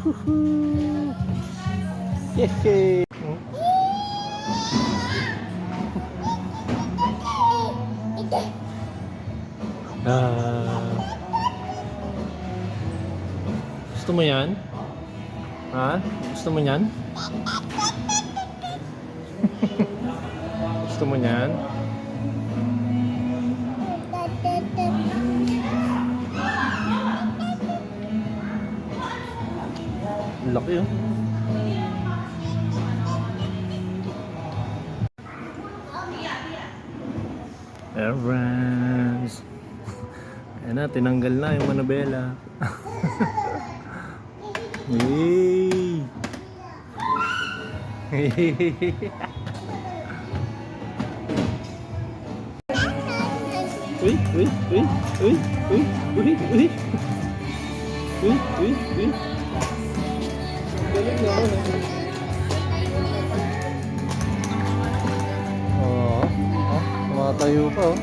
Woohoo! Yay! Gusto mo yan? Ha? Gusto mo yan? Gusto mo yan? Laki oh. Friends. Ayan na, tinanggal na yung manabela. Hey! Uy, uy, uy, uy, uy, uy, uy. Uy, uy, uy. Galing naman eh. Tumatayo pa oh.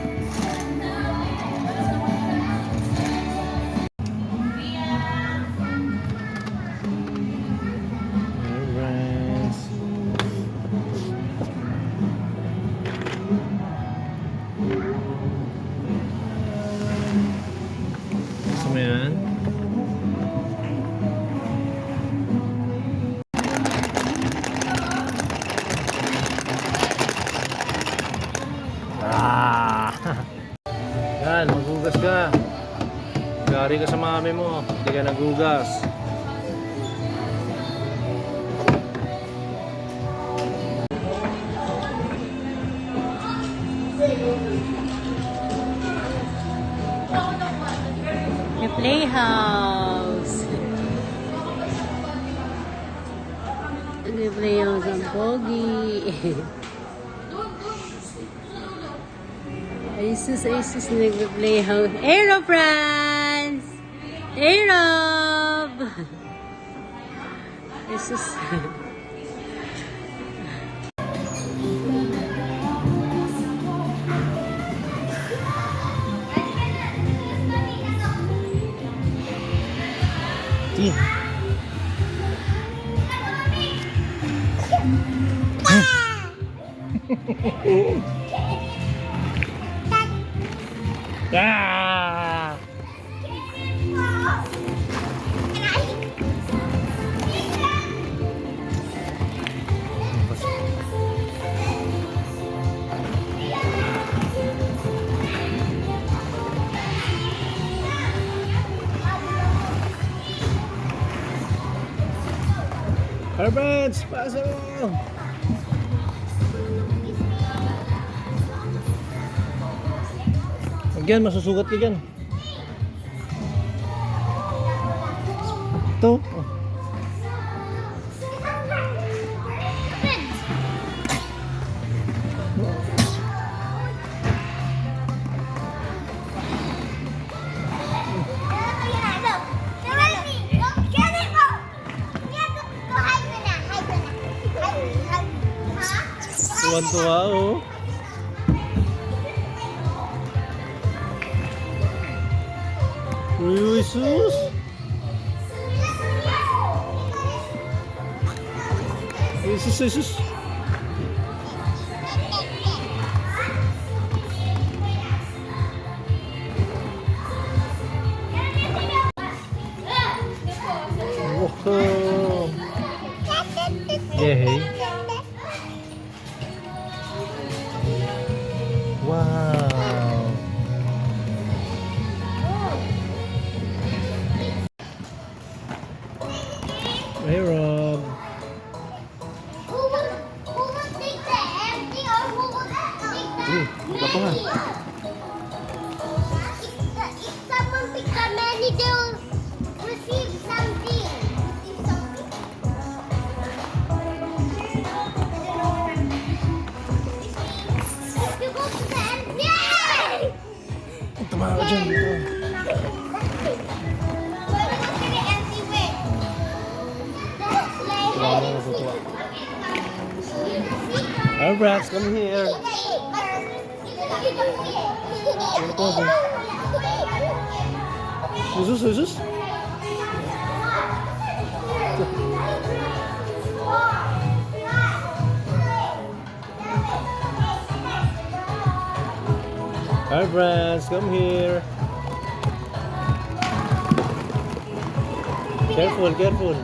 Gusto mo yan? Yan, maghugas ka. Gari ka sa mami mo. Hindi ka naghugas. The playhouse. The playhouse ang pogi. Ayusus, nagpa-playhouse. Aero, France! Aero! Ayusus. Ah! Herbert, pasok! Again, masusugat ka dyan. Ito. Oh. Tuwan-tuwa oh. Uy, sus! Uy, sus, uy, sus! Wow! Yay! Wow! Hey Rob. Who will take the empty or who will take the Baka nga. If someone pick the many, they'll receive something. If you go to the empty, yay! Tama ka dyan dito. Alright, brats, come here. Jesus, Jesus. Hi friends, come here. Careful, careful.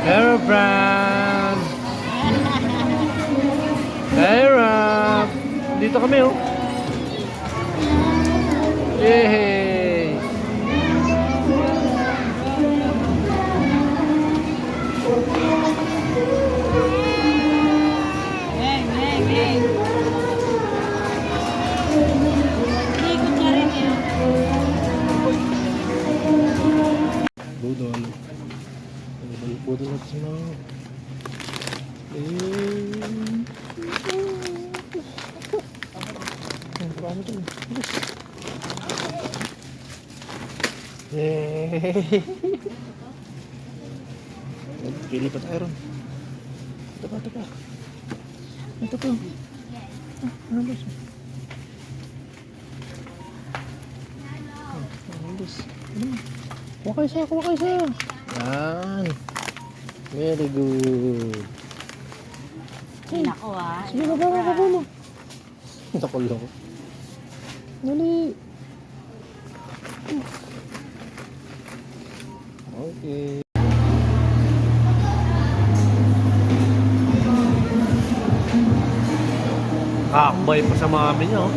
Hello friends. Hey Rob. Dito kami oh. Yay! Bang, bang, bang. Ikot ka rin yun. Budol. Budol at sinaw. Paano ito? Yay! Pili pa tayo ron. Ito pa, ito pa. Ito pa. Ano ba siya? Ano ba siya? Kuha kayo siya, kuha kayo siya. Yan. Very good. Nako ah. Sige, baba mo. Nakulong. Dali. Okay. Kakbay pa sa mami niya, oh.